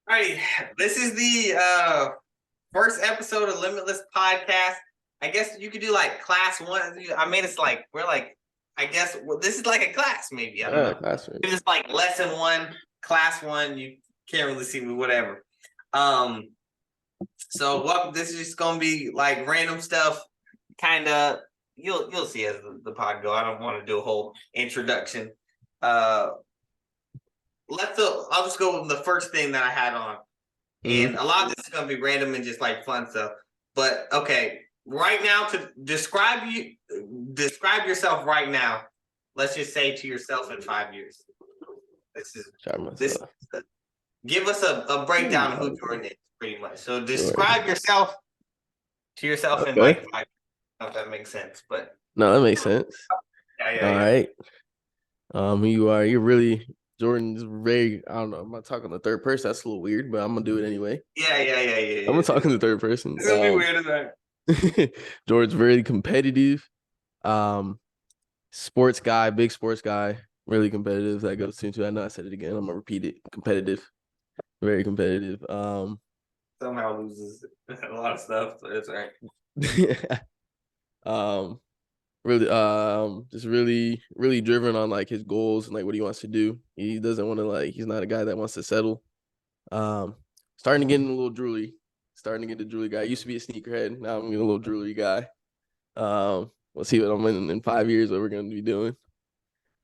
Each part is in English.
Alrighty, this is the first episode of Limitless podcast. I guess you could do like class one. I mean, it's like we're like, I guess this is like a class, maybe. I don't know. Classroom. It's just like lesson one, class one. You can't really see me, whatever. So welcome. This is just gonna be like random stuff, kind of. You'll see as the pod go. I don't want to do a whole introduction. I'll just go with the first thing that I had on. And a lot of this is going to be random and just like fun stuff. But okay, right now to describe yourself right now. Let's just say to yourself in 5 years. This. Give us a breakdown of who Jordan is, pretty much. So describe yourself to yourself in like 5 years. I don't know if that makes sense, but no, that makes sense. Yeah. All right. You're really Jordan is very, I don't know, I'm not talking the third person. That's a little weird, but I'm gonna do it anyway. Yeah. I'm gonna talk in the third person. It's gonna be weird as that. Jordan's very competitive. Sports guy, big sports guy, really competitive. That goes into, I know I said it again. I'm gonna repeat it. Competitive. Very competitive. Somehow loses a lot of stuff, so it's all right. Just really driven on like his goals and like what he wants to do. He doesn't want to he's not a guy that wants to settle. Starting to get a little drooly. Starting to get the drooly guy. I used to be a sneakerhead. Now I'm a little drooly guy. We'll see what I'm in 5 years, what we're going to be doing.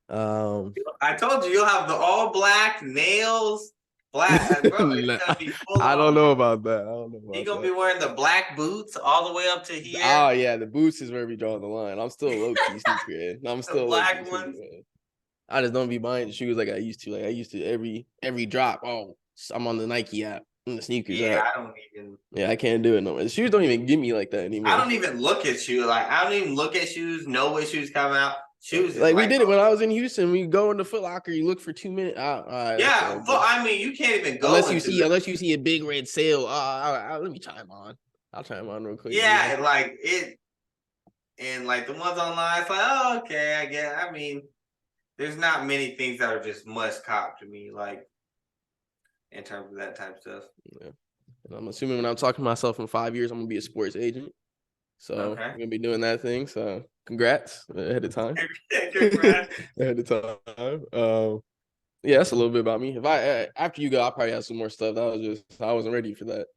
I told you you'll have the all black nails. Black, bro. I don't know about that. He's gonna be wearing the black boots all the way up to here. Oh yeah, the boots is where we draw the line. I'm still low key sneakerhead. I'm still black ones. I just don't be buying shoes like I used to. Like I used to every drop. Oh, I'm on the Nike app and the sneakers app. I don't even. Yeah, I can't do it no more. The shoes don't even get me like that anymore. I don't even look at shoes. Like I don't even look at shoes. Know what shoes come out. Shoes like we did it when I was in Houston. We go into Foot Locker, you look for 2 minutes. Yeah, I mean you can't even go unless you see a big red sale. Let me try them on. I'll try them on real quick. Yeah, like it, and like the ones online, it's like, oh, okay, I get. I mean, there's not many things that are just must cop to me, like in terms of that type of stuff. Yeah, and I'm assuming when I'm talking to myself in 5 years, I'm gonna be a sports agent. So I'm gonna be doing that thing. So congrats ahead of time. Congrats ahead of time. Yeah, that's a little bit about me. If after you go, I'll probably have some more stuff. I wasn't ready for that.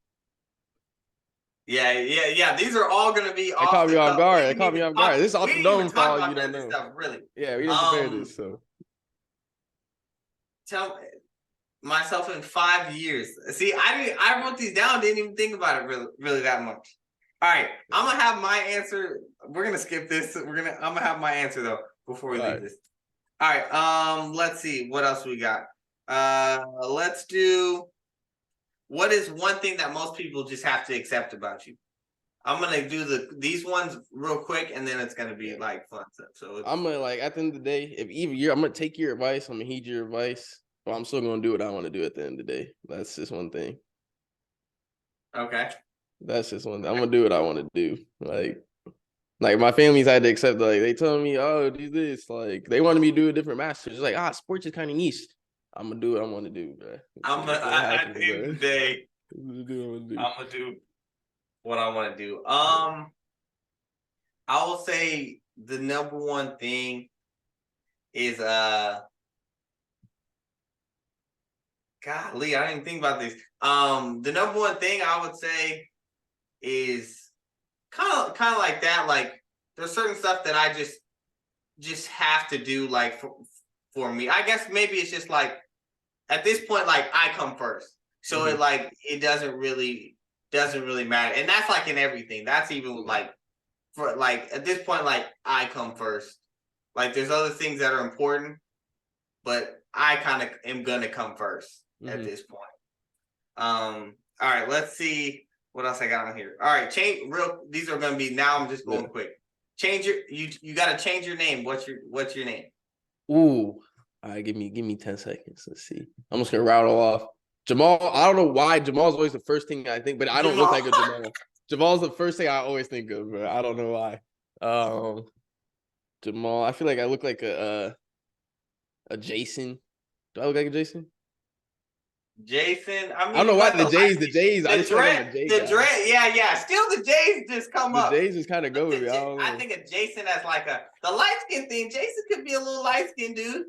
Yeah. These are all gonna be. It caught me off guard. This is off the dome for all you don't know. Stuff, really. Yeah, we didn't prepare this. So tell myself in 5 years. See, I wrote these down. Didn't even think about it really that much. All right, I'm gonna have my answer. We're gonna skip this. I'm gonna have my answer though before we leave this. All right. Let's see what else we got. Let's do. What is one thing that most people just have to accept about you? I'm gonna do these ones real quick, and then it's gonna be like fun stuff. So I'm gonna at the end of the day, I'm gonna take your advice. I'm gonna heed your advice, but I'm still gonna do what I want to do at the end of the day. That's just one thing. Okay. That's just one thing. I'm gonna do what I want to do. Like my family's had to accept. Like they told me, "Oh, do this." Like they wanted me to do a different master. It's like, sports is kind of niche. I'm gonna do what I want to do, bro. At the end of the day, I'm gonna do what I want to do. I will say the number one thing is golly, I didn't even think about this. The number one thing I would say is kind of like that. Like there's certain stuff that I just have to do like for me. I guess maybe it's just like at this point, like I come first. So it doesn't really matter. And that's like in everything. That's even like for like at this point, like I come first. Like there's other things that are important, but I kind of am gonna come first at this point. All right, let's see what else I got on here. All right, these are gonna be now. I'm just going quick. Change you gotta change your name. What's your name? Ooh. All right, give me 10 seconds. Let's see. I'm just gonna rattle off. Jamal, I don't know why Jamal's always the first thing I think, but I don't look like a Jamal. Jamal's the first thing I always think of, but I don't know why. Jamal, I feel like I look like a Jason. Do I look like a Jason? Jason, I I don't mean, know you why got the the J's. light, The J's. I the just feel like I'm a dread, J the guy. dread. Yeah. Still, the J's just come The up. J's just kind of go with me. I don't I know. think of Jason as like the light skin thing. Jason could be a little light skinned dude,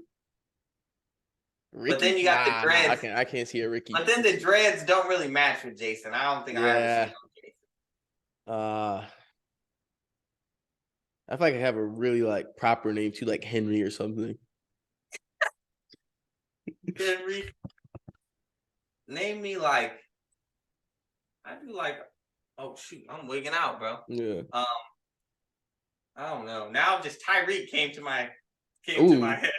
but then Ricky? you got the Nah. dreads. I can't see a Ricky. But then the dreads don't really match with Jason. I don't think I ever seen Yeah. on Jason. I feel like I have a really like proper name too, like Henry or something. Henry, name me like I do like. Oh shoot, I'm wigging out, bro. Yeah. I don't know. Now just Tyreek came to my Ooh. head.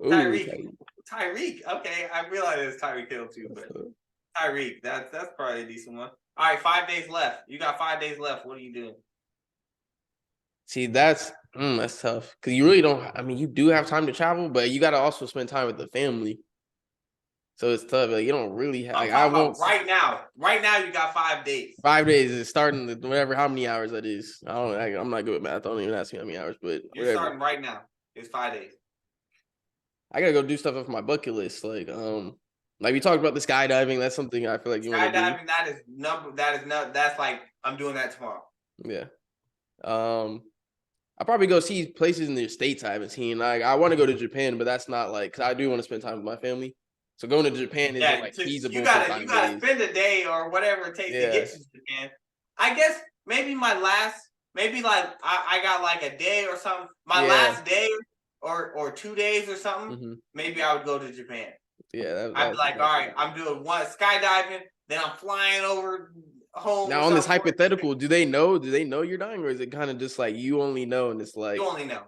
Ooh. Tyreek. Okay, I realize it's Tyreek Hill too, but Tyreek. That's probably a decent one. All right, 5 days left. You got 5 days left. What are you doing? See, that's tough because you really don't. I mean, you do have time to travel, but you got to also spend time with the family. So it's tough. Like you don't really have. I'm Like, I talking won't. about right now. Right now, you got 5 days. 5 days is starting whatever how many hours that is. I'm not good with math. Don't even ask me how many hours, but You're whatever. starting right now. It's 5 days. I gotta go do stuff off my bucket list. Like we talked about the skydiving. That's something I feel like you want to do. Skydiving. That's like I'm doing that tomorrow. Yeah. I'll probably go see places in the States I haven't seen. Like I want to go to Japan, but that's not like because I do want to spend time with my family. So going to Japan isn't like feasible for 5 you days. gotta spend a day or whatever it takes to get to Japan. I guess maybe like I got like a day or something. My last day or 2 days or something. Mm-hmm. Maybe I would go to Japan. Yeah, I'd be like, all right, I'm doing one skydiving, then I'm flying over home. Now on this hypothetical, do they know you're dying, or is it kind of just like you only know and it's like you only know?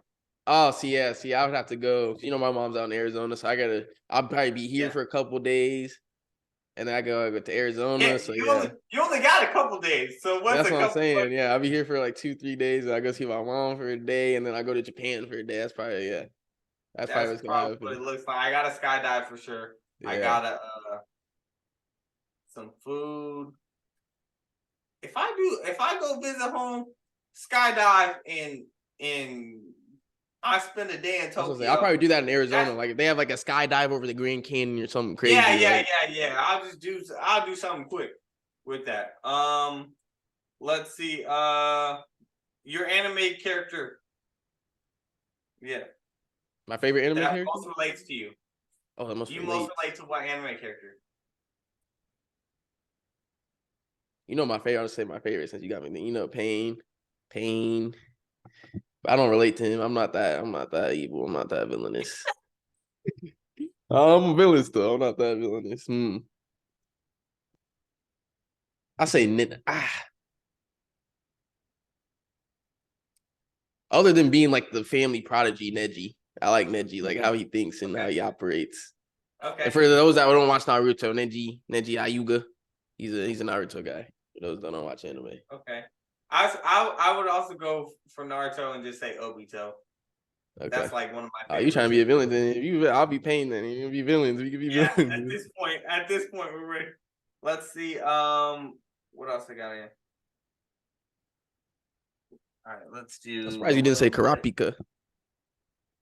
Oh, see, I would have to go. You know, my mom's out in Arizona, so I'll probably be here for a couple days, and then I go to Arizona. Yeah, so you only got a couple days. So that's what I'm saying. Yeah, I'll be here for like 2-3 days, and I go see my mom for a day, and then I go to Japan for a day. That's probably That's probably what's gonna happen. What it looks like. I got to skydive for sure. Yeah. I got some food. If I go visit home, skydive in I spend a day in Tokyo. I'll probably do that in Arizona. Like if they have like a skydive over the Grand Canyon or something crazy. Yeah. I'll do something quick with that. Let's see. Your anime character. Yeah. My favorite anime character? That most relates to you. Oh, that most most relate to what anime character? You know my favorite. I'll say my favorite since you got me thinking. You know, Pain. I don't relate to him. I'm not that evil. I'm not that villainous. I'm a villain still. I'm not that villainous. I say Other than being like the family prodigy, Neji. I like Neji, like how he thinks and how he operates. Okay. And for those that don't watch Naruto, Neji Ayuga, he's a Naruto guy. For those that don't watch anime. Okay. I would also go for Naruto and just say Obito. Okay. That's like one of my favorites. You trying to be a villain then? I'll be Pain then. You'll be villains. We can be villains. At this point, we're ready. Let's see. What else I got in? All right, let's do. I'm surprised you didn't say Kurapika.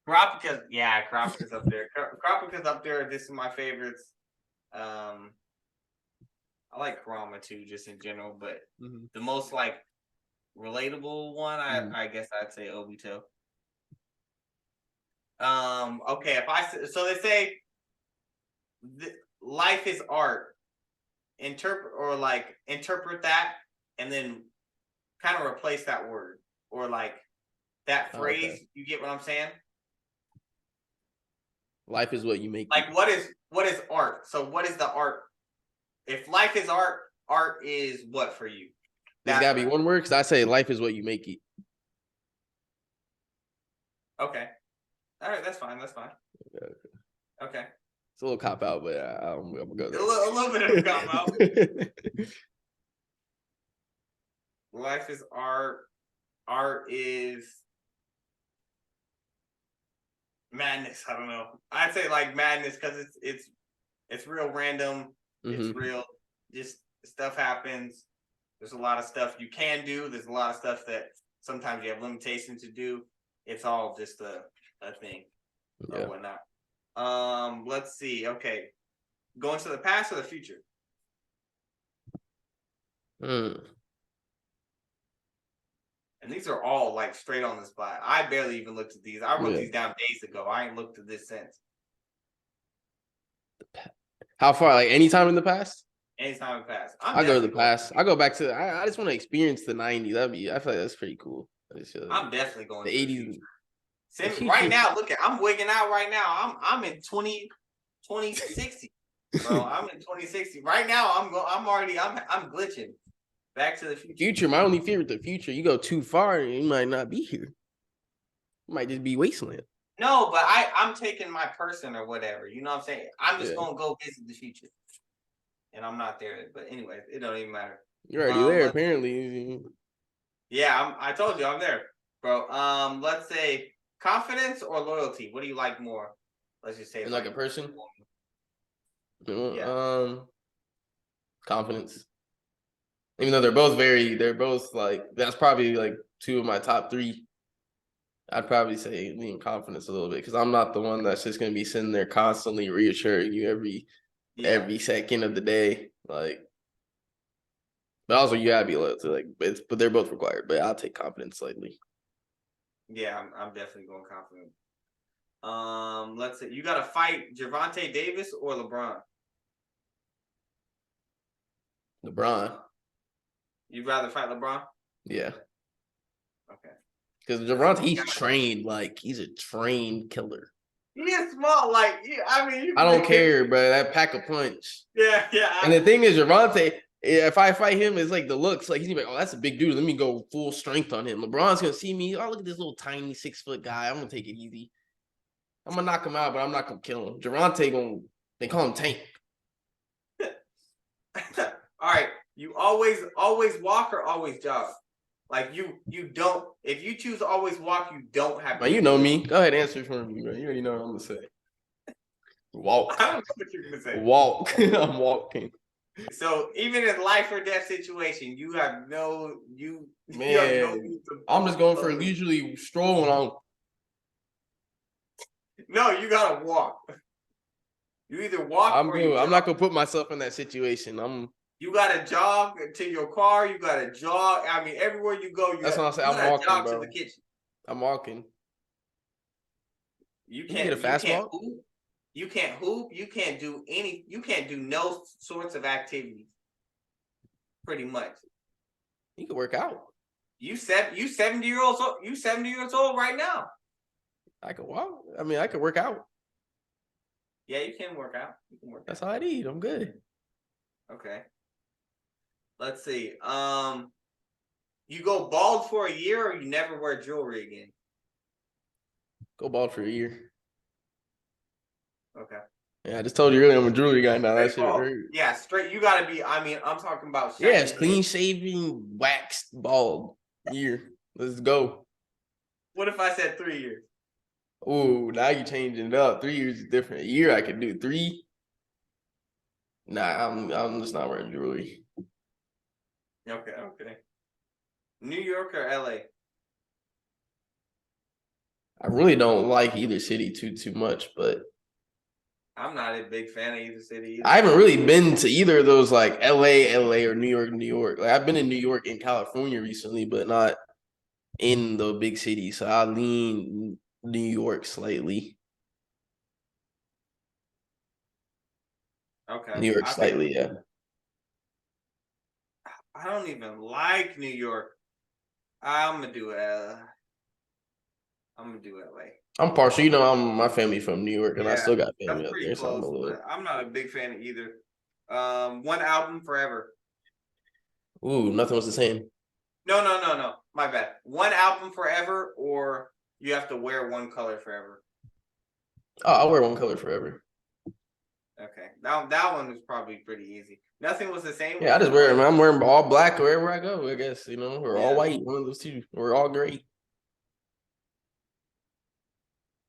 Kurapika's up there. Kurapika's up there. This is my favorites. I like Kurama too, just in general, but the most like relatable one, I guess I'd say Obito. Okay, so they say life is art. Interpret that and then kind of replace that word or like that phrase. Okay. You get what I'm saying? Life is what you make. Like what is art? So what is the art? If life is art, art is what for you? There's gotta be one word because I say life is what you make it. Okay. All right, that's fine. Okay. It's a little cop out, but I'm gonna go there. A little bit of a cop out. Life is art. Art is madness. I don't know. I'd say like madness because it's real random. It's real. Just stuff happens. There's a lot of stuff you can do. There's a lot of stuff that sometimes you have limitations to do. It's all just a thing or whatnot. Let's see. Okay, going to the past or the future? Hmm. And these are all like straight on the spot. I barely even looked at these. I wrote Yeah. these down days ago. I ain't looked at this since. How far? Like anytime in the past? Anytime it passed. I'm I go to the definitely going. past. I go back to. I just want to experience the '90s. I feel like that's pretty cool. I'm definitely going The to the '80s. future. The Right future. now, look at I'm wigging out right now. I'm in 2060, bro. I'm in 2060. Right now, I'm glitching. Back to the future. Future. My only fear with the future. You go too far, and you might not be here. You might just be wasteland. No, but I'm taking my person or whatever. You know what I'm saying? I'm just gonna go visit the future. And I'm not there. But anyway, it don't even matter. You're already there, Let's apparently. Yeah, I told you I'm there, bro. Let's say confidence or loyalty. What do you like more? Let's just say And like a person. Yeah. Confidence. Even though they're both like that's probably like two of my top three. I'd probably say lean confidence a little bit because I'm not the one that's just gonna be sitting there constantly reassuring you every second of the day. Like, but also you gotta be loyal to like, but they're both required. But I'll take confidence slightly. Yeah, I'm definitely going confident. Let's say you got to fight Javante Davis or LeBron. LeBron, You'd rather fight LeBron? yeah, Okay. because Javante he's trained like he's a trained killer. He is small, like I mean, I don't care, bro. That pack a punch. Yeah. And the thing is, Javante, if I fight him, it's like the looks. Like he's gonna be like, oh, that's a big dude. Let me go full strength on him. LeBron's gonna see me. Oh, look at this little tiny 6 foot guy. I'm gonna take it easy. I'm gonna knock him out, but I'm not gonna kill him. Javante they call him Tank. All right. You always walk or always jog? Like you don't. If you choose to always walk, you don't have. Man, you know me. Go ahead, answer for me, man. You already know what I'm gonna say. Walk. I don't know what you're gonna say. Walk. I'm walking. So even in life or death situation, you have no Man, you have no I'm just going for usually strolling on. No, you gotta walk. You either walk I'm or good. I'm not gonna put myself in that situation. You gotta jog to your car. You gotta jog. I mean, everywhere you go, That's what I'm saying. I'm walking, bro. to the kitchen. I'm walking. You can get a fast walk. Hoop. You can't hoop. You can't do any. You can't do no sorts of activities. Pretty much. You can work out. You 70 years old. You 70 years old right now. I can walk. I mean, I can work out. Yeah, you can work out. You can work. That's all I need. I'm good. Okay. Let's see. You go bald for a year, or you never wear jewelry again. Go bald for a year. Okay. Yeah, I just told you earlier I'm a jewelry guy now. That shit hurt. Yeah, straight. You gotta be. I mean, I'm talking about. Yeah, it's clean shaving, waxed, bald year. Let's go. What if I said 3 years? Oh, now you're changing it up. 3 years is different. A year I could do 3. Nah, I'm just not wearing jewelry. Okay. New York or LA? I really don't like either city too much, but I'm not a big fan of either city either. I haven't really been to either of those like LA or New York. Like I've been in New York and California recently, but not in the big cities. So I lean New York slightly. Okay. New York slightly, yeah. I don't even like New York. I'm gonna do LA. I'm partial. You know, my family from New York, and I still got family up there, close, so I'm not a big fan of either. One album forever. Ooh, nothing was the same. No. My bad. One album forever, or you have to wear one color forever. Oh, I'll wear one color forever. Okay, that one was probably pretty easy. Nothing was the same. Yeah, I just wear them. I'm wearing all black wherever I go. I guess or all white. One of those two, or all gray.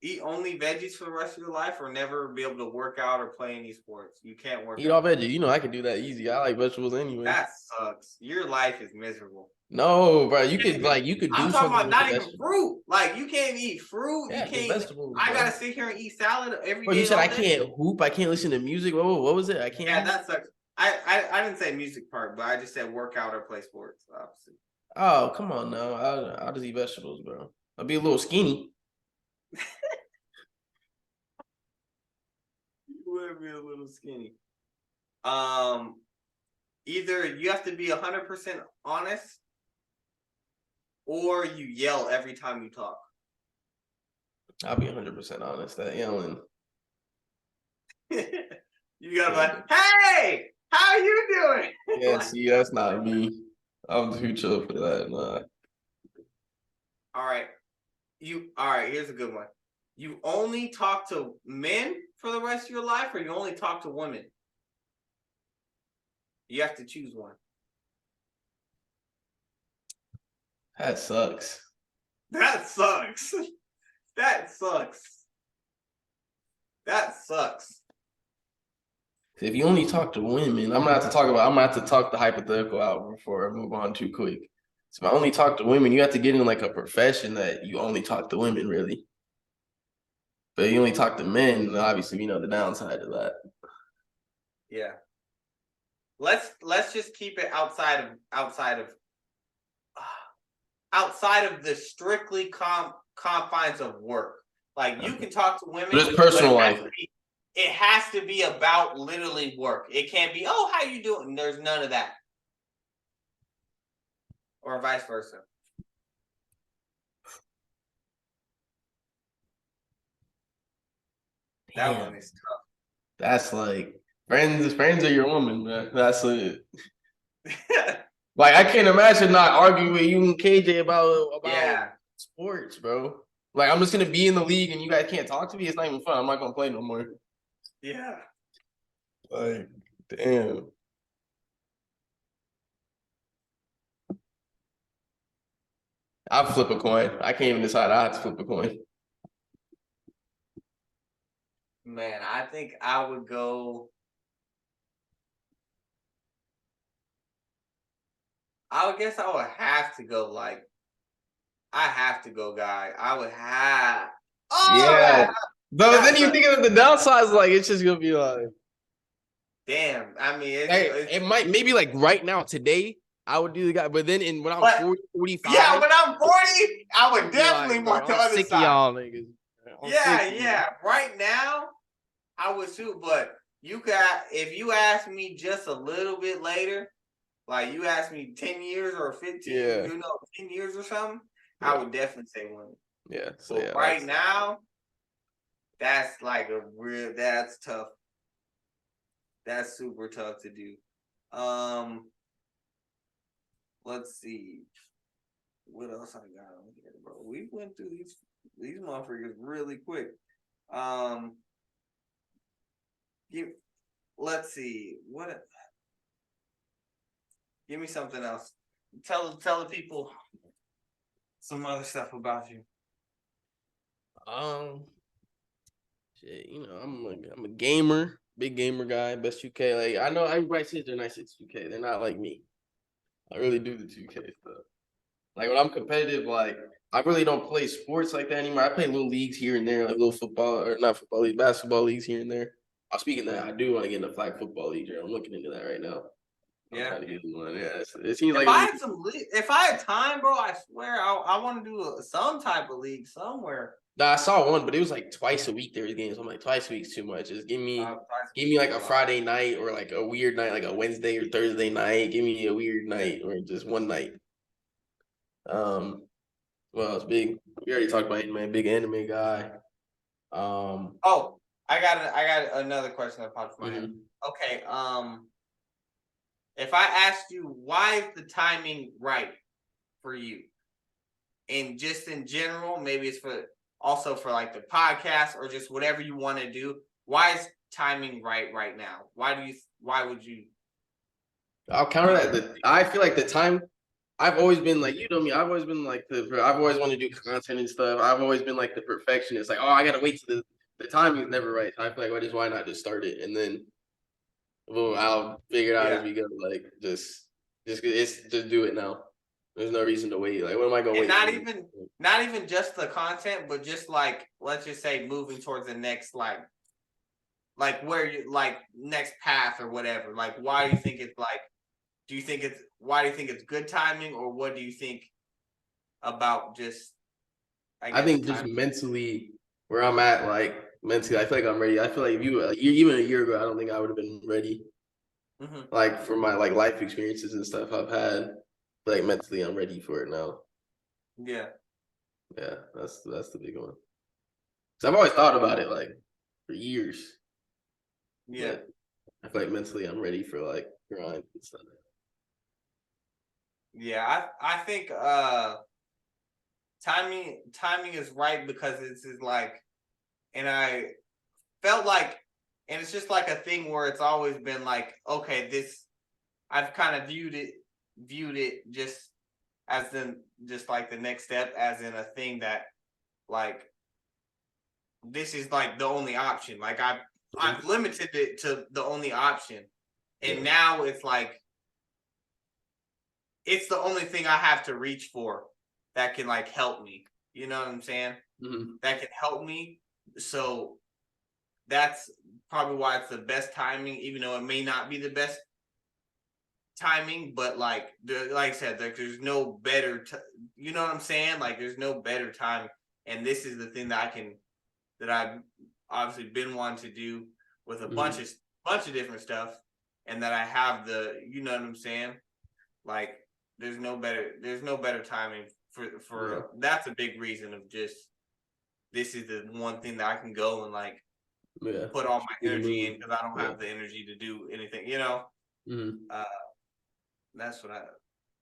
eat only veggies for the rest of your life, or never be able to work out or play any sports? You can't work Eat all out. veggie. You know I can do that easy. I like vegetables anyway. That sucks. Your life is miserable. No, bro. You could I'm do talking something about with the not even vegetables. fruit. Like, you can't eat fruit. You Yeah, just can't. vegetables, I bro. gotta sit here and eat salad every Bro, you day said I all day. can't hoop. I can't listen to music. What was it? I can't. Yeah, that sucks. I didn't say music part, but I just said workout or play sports. Obviously. Oh, come on now. I'll just eat vegetables, bro. I'll be a little skinny. You would be a little skinny. Either you have to be 100% honest, or you yell every time you talk. I'll be 100% honest. That yelling. You gotta be like, hey, how you doing? Yeah, Like, see, that's not me. I'm too chill for that. Nah. all right. All right, here's a good one. You only talk to men for the rest of your life, or you only talk to women? You have to choose one. That sucks. That sucks. That sucks. That sucks. If you only talk to women, I'm gonna have to talk the hypothetical out before I move on too quick. So if I only talk to women, you have to get in like a profession that you only talk to women, really. But if you only talk to men, obviously you know the downside of that. Yeah. Let's just keep it outside of the strictly confines of work. Like, you can talk to women, But it's personal life. It has to be about literally work. It can't be, oh, how you doing? There's none of that. Or vice versa. Damn. That one is tough. That's like friends are your woman, man. That's it. Like, I can't imagine not arguing with you and KJ about Yeah. sports, bro. Like, I'm just gonna be in the league and you guys can't talk to me. It's not even fun. I'm not gonna play no more. Yeah. Like, damn. I'll flip a coin. I can't even decide. I have to flip a coin. Man, I think I would go. I would guess I would have to go, like, I have to go, guy. I would have. Oh, Yeah. But then you a, think of the downsides, like it's just gonna be like, damn. I mean, it might maybe like right now today I would do the guy, but then when I'm 40, 45, yeah, when I'm 40, I would definitely like, want the I'm other sick side. of y'all niggas. Yeah. Right now, I would too. But if you ask me just a little bit later, like you asked me 10 years or 15, 10 years or something, I would definitely say women. Yeah. So but right now, that's like that's tough. That's super tough to do. Let's see. What else I got on here, bro? We went through these motherfuckers really quick. Let's see. Give me something else. Tell the people some other stuff about you. Shit, you know, I'm a gamer, big gamer guy, best 2K. Like, I know everybody says they're nice at 2K. They're not like me. I really do the 2K stuff. Like, when I'm competitive, like, I really don't play sports like that anymore. I play little leagues here and there, like little football, or not football leagues, basketball leagues here and there. Speaking of that, I do want to get in the flag football league. I'm looking into that right now. Yeah. Yeah, it seems if I had time, bro, I swear I want to do some type of league somewhere. Nah, I saw one, but it was like twice a week there was games. I'm like, twice a week's too much. Just give me like a Friday night or like a weird night, like a Wednesday or Thursday night. Give me a weird night or just one night. Well, it's big. We already talked about anime, big anime guy. Oh, I got another question that popped in my head. Okay, if I asked you why is the timing right for you, and just in general, maybe it's also for like the podcast or just whatever you want to do, why is timing right now? Why would you? I'll counter that. I feel like the time I've always been like, you know me, I've always been like I've always wanted to do content and stuff. I've always been like the perfectionist. Like, oh, I gotta wait till the timing is never right. I feel like, why not just start it? And then I'll figure it out as Yeah. we go. Like, just do it now. There's no reason to wait. Like, what am I gonna And wait for? not even just the content, but just like, let's just say moving towards the next, like where you like next path or whatever. Like, why do you think it's like, why do you think it's good timing, or what do you think about just, I I guess, think just time? mentally where I'm at, like mentally, I feel like I'm ready. I feel like if even a year ago, I don't think I would have been ready. Mm-hmm. Like for my like life experiences and stuff I've had, like mentally, I'm ready for it now. Yeah. Yeah, that's the big one. So I've always thought about it like for years, Yeah. but I feel like mentally I'm ready for like grind and stuff. Yeah. I think timing is right, because it's is like, and I felt like, and it's just like a thing where it's always been like, okay, this, I've kind of viewed it just as in, just like the next step, as in a thing that, like, this is like the only option. Like, I've limited it to the only option, and Yeah. now it's like, it's the only thing I have to reach for that can like help me. You know what I'm saying? Mm-hmm. That can help me. So that's probably why it's the best timing, even though it may not be the best timing. But like, like I said, like, there's no better. You know what I'm saying? Like, there's no better time, and this is the thing that I've obviously been wanting to do with a Mm-hmm. bunch of different stuff, and that I have the. You know what I'm saying? Like, there's no better timing Yeah. for that's a big reason of just, this is the one thing that I can go and like Yeah. put all my In the energy mood. in, because I don't Yeah. have the energy to do anything, you know. Mm-hmm. uh that's what I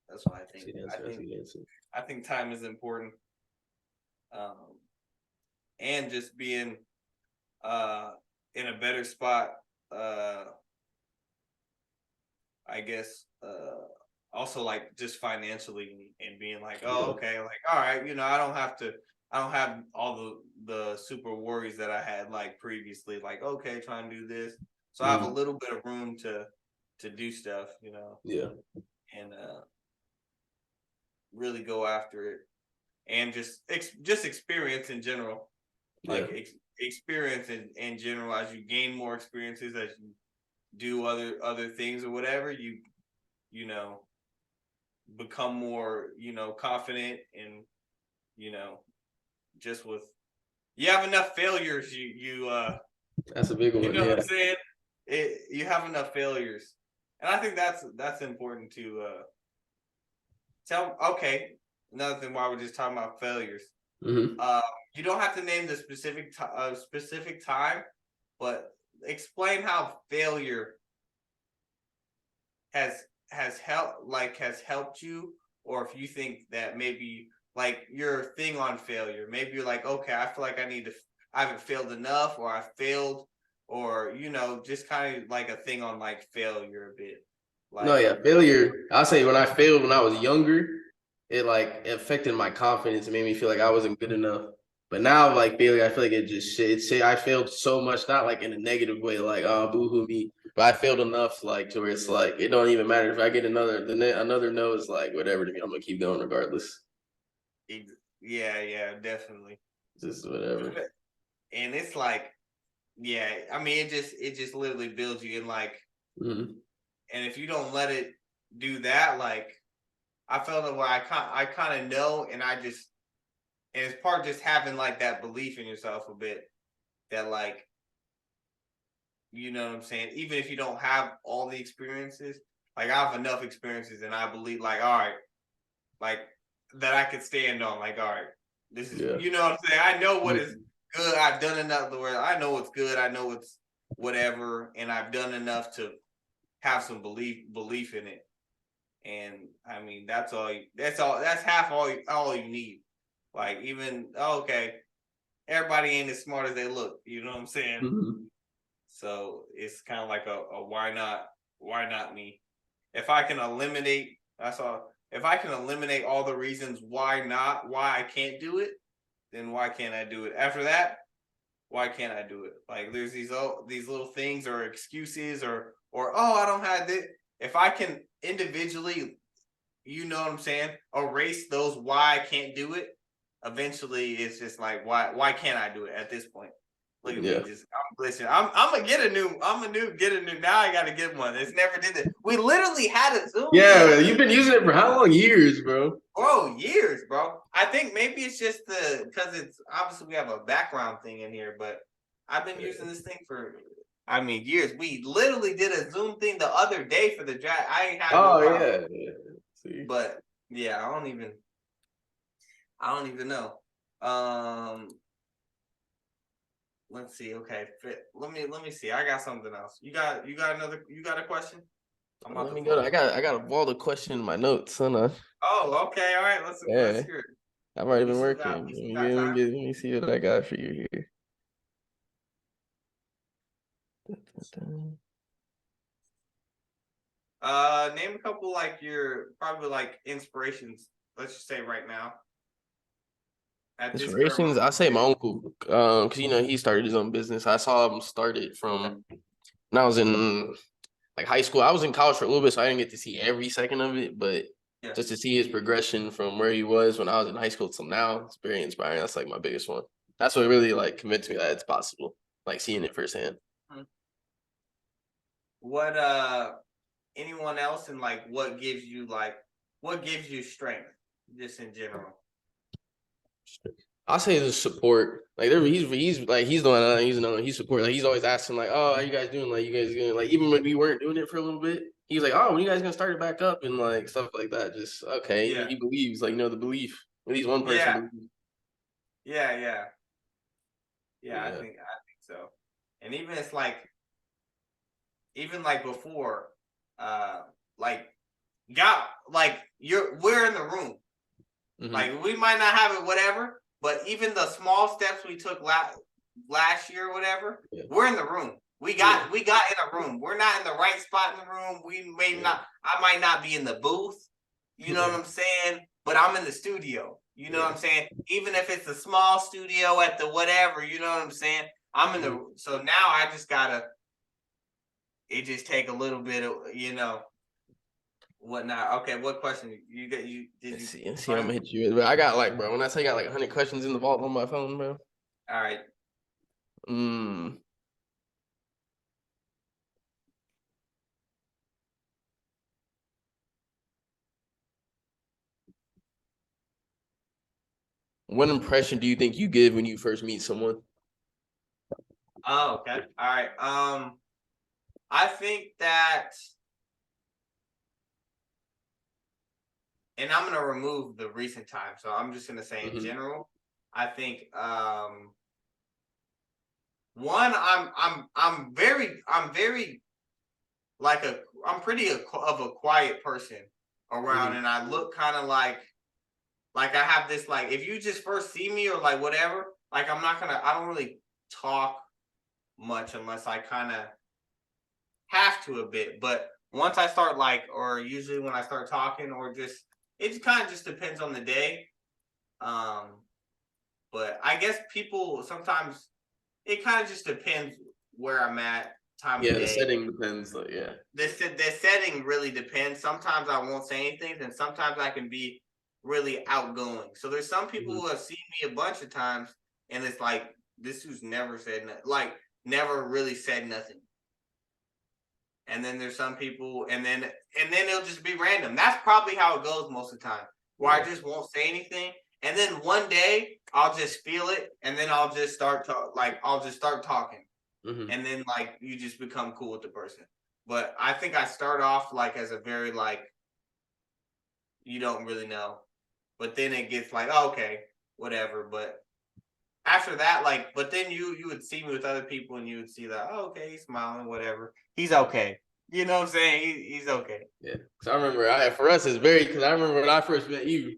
that's what I That's think. the answer. That's the answer. I think time is important, um and just being uh in a better spot, uh I guess, also like just financially, and being like, oh, Yeah. okay, like, all right, I don't have all the super worries that I had like previously, like, okay, trying to do this. So I have a Mm-hmm. little bit of room to do stuff, you know, Yeah. and really go after it, and just experience in general, Yeah. like experience in general, as you gain more experiences, as you do other things or whatever, you know, become more, you know, confident, and, you know, just with, you have enough failures, That's a big you one. know what Yeah. I'm saying, you have enough failures, and I think that's important to tell. Okay, another thing, while we're just talking about failures, Mm-hmm. uh you don't have to name the specific time, but explain how failure has has helped you, or if you think that maybe, like, your thing on failure, maybe you're like, okay, I feel like I haven't failed enough, or I failed, or, you know, just kind of like a thing on like failure a bit, No, like, yeah, failure. I'll say when I failed when I was younger, it like affected my confidence. It made me feel like I wasn't good enough. But now, like failure, I feel like it just shit. Say I failed so much, not like in a negative way, like oh boo hoo me. But I failed enough, like to where it's like it don't even matter if I get another no. It's like whatever to me. I'm gonna keep going regardless. yeah, yeah, definitely. Just whatever. And it's like, yeah, I mean, it just literally builds you in, like, Mm-hmm. and if you don't let it do that, like, I felt it where I kind of know, and and it's part just having like that belief in yourself a bit, that, like, you know what I'm saying, even if you don't have all the experiences, like, I have enough experiences, and I believe, like, all right, like, that I could stand on, like, all right, this is, Yeah. you know what I'm saying, I know what is Mm-hmm. good, I've done enough where I know what's good, I know it's whatever, and I've done enough to have some belief in it. And I mean, that's half all you need. Like, even, okay, everybody ain't as smart as they look, you know what I'm saying? Mm-hmm. So it's kind of like a why not me? If I can eliminate, that's all. if I can eliminate all the reasons why I can't do it, then why can't I do it? After that, why can't I do it? Like there's these little things or excuses or oh, I don't have it. If I can individually, you know what I'm saying, erase those why I can't do it, eventually it's just like why can't I do it at this point? Look at me, just I'm glitching. I'm gonna get a new. Now I gotta get one. It's never did it. We literally had a Zoom. Yeah, you've been using it for how long? Years, bro. Bro, years, bro. I think maybe it's just because it's obviously we have a background thing in here, but I've been using this thing for, I mean, years. We literally did a Zoom thing the other day for the draft. I ain't had no problem. Yeah. See. But yeah, I don't even know. Let's see. Okay, let me see. I got something else. You got a question? Let me go. I got a vault of question in my notes, son. Oh, okay. All right. Let's hear it. I've already been working. Let me see what I got for you here. Name a couple like your probably like inspirations. Let's just say right now. Inspirations, I say my uncle, because he started his own business. I saw him start it from when I was in like high school. I was in college for a little bit, so I didn't get to see every second of it, but just to see his progression from where he was when I was in high school till now, it's very inspiring. That's like my biggest one. That's what really like convinced me that it's possible, like seeing it firsthand. What anyone else, and like what gives you strength just in general? I'll say the support. Like he's doing he's support. Like he's always asking like, oh, how you guys doing? Like you guys doing like even when we weren't doing it for a little bit, he was like, oh, when you guys gonna start it back up and like stuff like that. Just okay. Yeah. He believes like the belief. At least one person believes. Yeah. I think so. And even it's like before, like we're in the room. Mm-hmm. Like we might not have it, whatever, but even the small steps we took last year, whatever, we're in the room. We got in a room. We're not in the right spot in the room. We may not. I might not be in the booth. You know what I'm saying? But I'm in the studio. You know what I'm saying? Even if it's a small studio at the whatever, you know what I'm saying? I'm in the. So now I just gotta. It just take a little bit of whatnot. Okay, what question you got? See, I'm gonna hit you. But I got like, bro. When I say I got like 100 questions in the vault on my phone, bro. All right. What impression do you think you give when you first meet someone? Oh, okay. All right. I think that, and I'm gonna remove the recent time, so I'm just gonna say in general. I think one, I'm very like I'm pretty of a quiet person around, and I look kind of like I have this like if you just first see me or like whatever, like I don't really talk much unless I kind of have to a bit, but once I start or usually when I start talking or just it kind of just depends on the day. But I guess people sometimes it kind of just depends where I'm at, time of day. The setting depends. The setting really depends. Sometimes I won't say anything, and sometimes I can be really outgoing. So there's some people who have seen me a bunch of times, and it's like this who's never said never really said nothing. And then there's some people, and then it'll just be random. That's probably how it goes most of the time, where I just won't say anything. And then one day I'll just feel it, and then I'll just start talking, and then you just become cool with the person. But I think I start off as a very you don't really know, but then it gets oh, okay, whatever. But after that, but then you would see me with other people, and you would see that oh, okay, he's smiling, whatever, he's okay. You know what I'm saying? He's okay. Yeah. So I remember for us it's very because I remember when I first met you.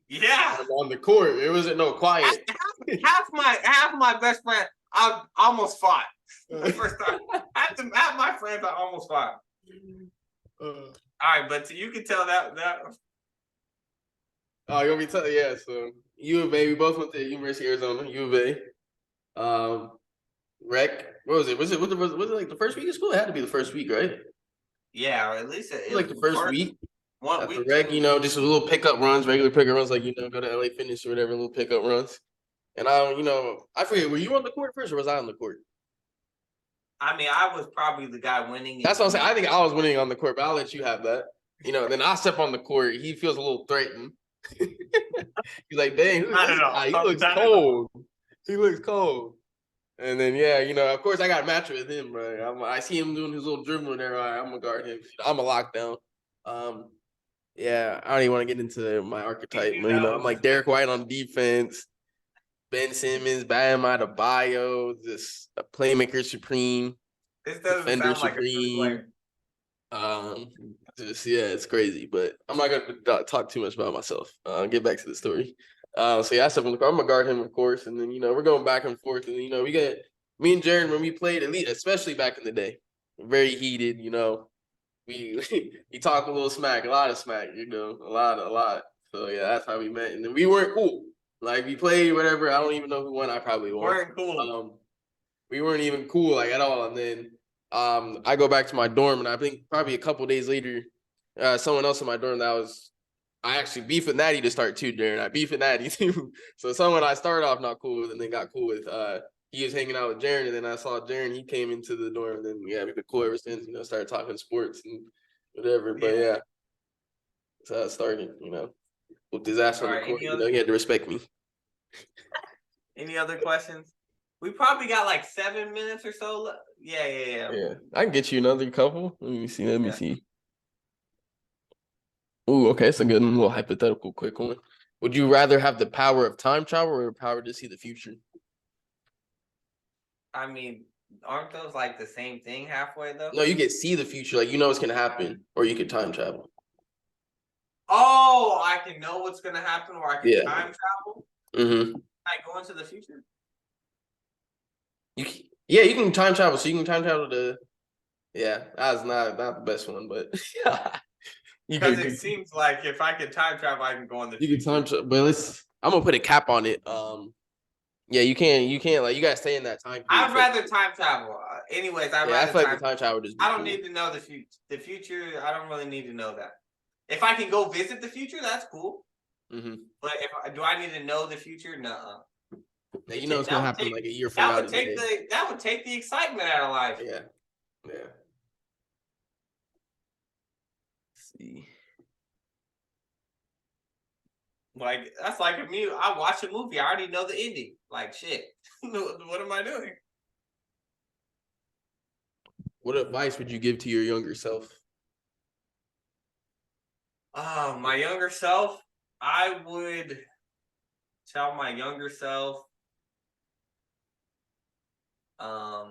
Yeah. On the court, it wasn't no quiet. Half my best friend, I almost fought the first time. Half my friends, I almost fought. All right, but you can tell that. Oh, you want me to tell? Yeah, so U of A, we both went to University of Arizona, U of A. Rec. What was it? Was it like the first week of school? It had to be the first week, right? It Yeah, or at least was like the first first week. one After week, rec, 2 weeks. just a little pickup runs, regular pickup runs, like go to LA Fitness or whatever, little pickup runs. And I forget, were you on the court first or was I on the court? I mean, I was probably the guy winning, That's and what I'm saying. I think I was winning on the court, but I'll let you have that. Then I step on the court. He feels a little threatened. He's like, dang, who's not this at all, guy? He looks not at all. cold. He looks cold. And then, yeah, of course I got a match with him, bro. I see him doing his little dribbling there. Right, I'm going to guard him. I'm a lockdown. Yeah, I don't even want to get into my archetype. I'm like Derek White on defense, Ben Simmons, Bam Adebayo, just a playmaker supreme, This doesn't defender sound like a good supreme. player. It's crazy, but I'm not gonna talk too much about myself. I'll get back to the story. So yeah, I stepped on the car. I'm gonna guard him, of course, and then we're going back and forth, and we get me and Jaron when we played, at least especially back in the day, very heated. We we talk a little smack, a lot of smack, a lot. So yeah, that's how we met, and then we weren't cool. Like we played whatever. I don't even know who won. I probably won. Weren't cool. We weren't even cool like at all, and then I go back to my dorm, and I think probably a couple days later, someone else in my dorm I actually beefed with Natty to start too, Darren. I beefed with Natty too. So someone I started off not cool with and then got cool with. He was hanging out with Jaren, and then I saw Jaren. He came into the dorm, and then we've been cool ever since. Started talking sports and whatever. But yeah, that's how it started. Whooped his ass on the court. He had to respect me. Any other questions? We probably got like 7 minutes or so. Yeah. Yeah, I can get you another couple. Let me see. Ooh, okay, it's a good little hypothetical, quick one. Would you rather have the power of time travel or the power to see the future? I mean, aren't those like the same thing halfway though? No, you can see the future, like what's gonna happen, or you could time travel. Oh, I can know what's gonna happen, or I can time travel. Mm-hmm. Like go into the future. You can time travel. So you can time travel to. Yeah, that's not the best one, but because it seems like if I can time travel, I can go in the future. You can time travel, but I'm gonna put a cap on it. Yeah, you can't like you gotta stay in that time period. I'd rather time travel. Anyways, I feel like the time travel just. I don't need to know the future. The future, I don't really need to know that. If I can go visit the future, that's cool. Mm-hmm. But do I need to know the future? Nuh-uh. Yeah, it's gonna happen like a year from now. That would take the excitement out of life. Yeah. Let's see. Like that's like I watch a movie. I already know the ending. Like shit. What am I doing? What advice would you give to your younger self? My younger self, I would tell my younger self, I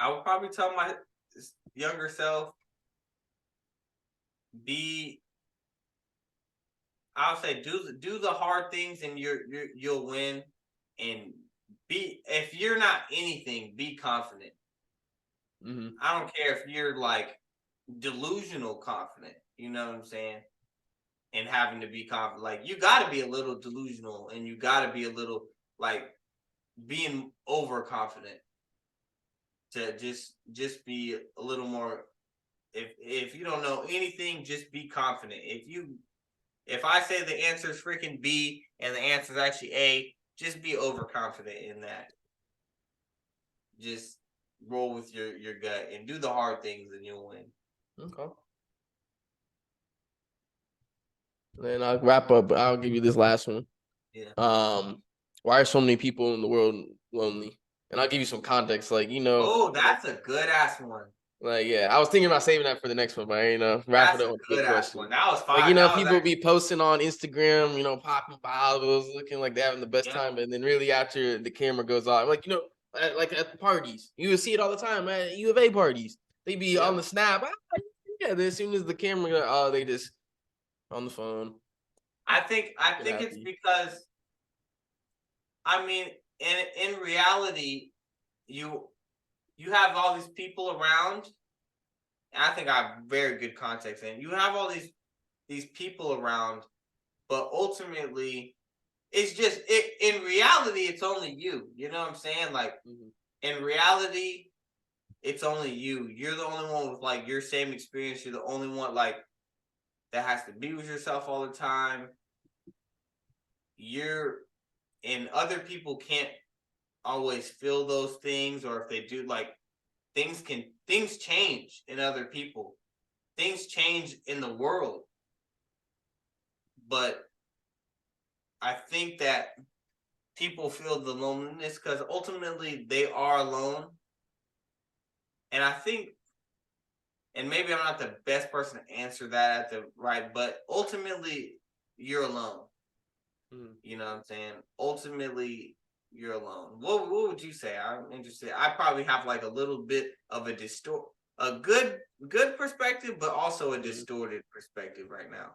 would probably tell my younger self, I'll say do the hard things and you'll win, and if you're not anything, be confident. Mm-hmm. I don't care if you're like delusional confident, you know what I'm saying? And having to be confident, like you got to be a little delusional, and you got to be a little like being overconfident to just be a little more. If you don't know anything, just be confident. If I say the answer is freaking B and the answer is actually A, just be overconfident in that. Just roll with your gut and do the hard things, and you'll win. Okay. Then I'll wrap up. I'll give you this last one. Yeah. Why are so many people in the world lonely? And I'll give you some context. Like, Oh, that's a good ass one. Like, yeah, I was thinking about saving that for the next one, but wrap it up with a good question. One. That was fine. Like, people be posting on Instagram, popping bottles, looking like they're having the best time, but then really after the camera goes off, like, like at the parties, you would see it all the time at U of A parties. They be on the snap. As soon as the camera, they just on the phone. I think it's because, I mean, in reality, you you have all these people around. And I think I have very good context, and you have all these people around, but ultimately, it's just it. In reality, it's only you. You know what I'm saying? Like in reality, it's only you. You're the only one with like your same experience. You're the only one like that has to be with yourself all the time. You're and other people can't always feel those things, or if they do, like things change in other people. Things change in the world, but I think that people feel the loneliness because ultimately they are alone. And I think, and maybe I'm not the best person to answer that at the right, but ultimately you're alone. You know what I'm saying? Ultimately, you're alone. What would you say? I'm interested. I probably have like a little bit of a good perspective, but also a distorted perspective right now.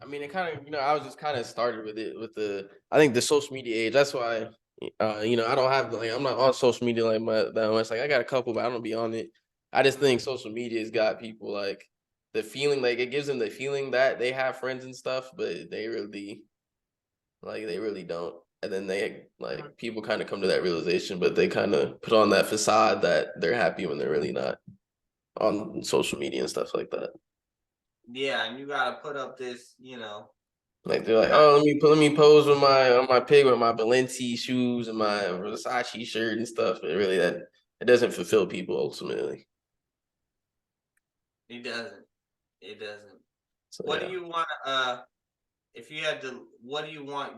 I mean, it kind of, I was just kind of started with it I think the social media age. That's why, I don't have like, I'm not on social media like that much. Like I got a couple, but I don't be on it. I just think social media has got people like the feeling, like it gives them the feeling that they have friends and stuff, but they really don't. And then people kind of come to that realization, but they kind of put on that facade that they're happy when they're really not on social media and stuff like that. Yeah, and you gotta put up this, Like they're like, I, oh, let me pose with my pig with my Balenci shoes and my Versace shirt and stuff. But really, that it doesn't fulfill people ultimately. it doesn't. It doesn't. So What do yeah. you want? If you had to, what do you want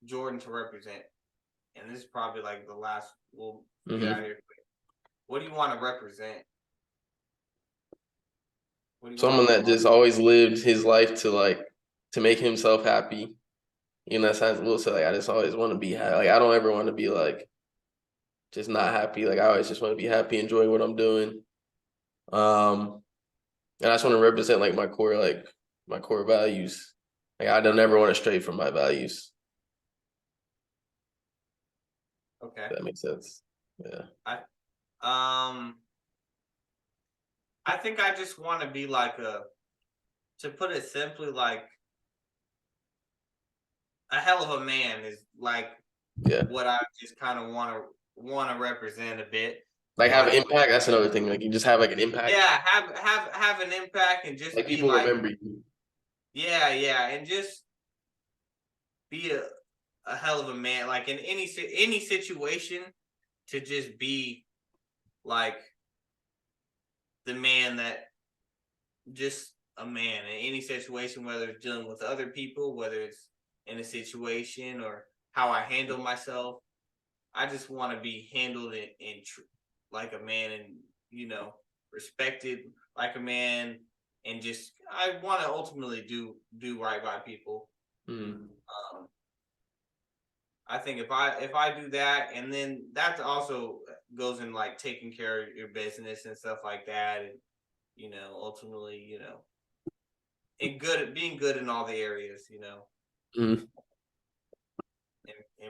Jordan to represent? And this is probably like the last. We'll get out of here quick. What do you want to represent? What do you Someone want that just always lived his life to make himself happy. That sounds a little silly. Like I just always want to be happy. Like I don't ever want to be like just not happy. Like I always just want to be happy, enjoy what I'm doing. And I just want to represent like my core values. Like I don't ever want to stray from my values. Okay. If that makes sense. Yeah. Um, I think I just want to be like to put it simply, like a hell of a man is like what I just kind of want to represent a bit. Like have an Like impact. That's another thing. Like you just have like an impact. yeah, have an impact and just Like be people like remember you. yeah, and just be a hell of a man. Like in any situation, to just be like the man that just a man in any situation, whether it's dealing with other people, whether it's in a situation or how I handle myself. I just want to be handled like a man and, respected like a man. And just, I want to ultimately do right by people. Um, I think if I do that, and then that also goes in like taking care of your business and stuff like that, and ultimately, and being good in all the areas. Mm.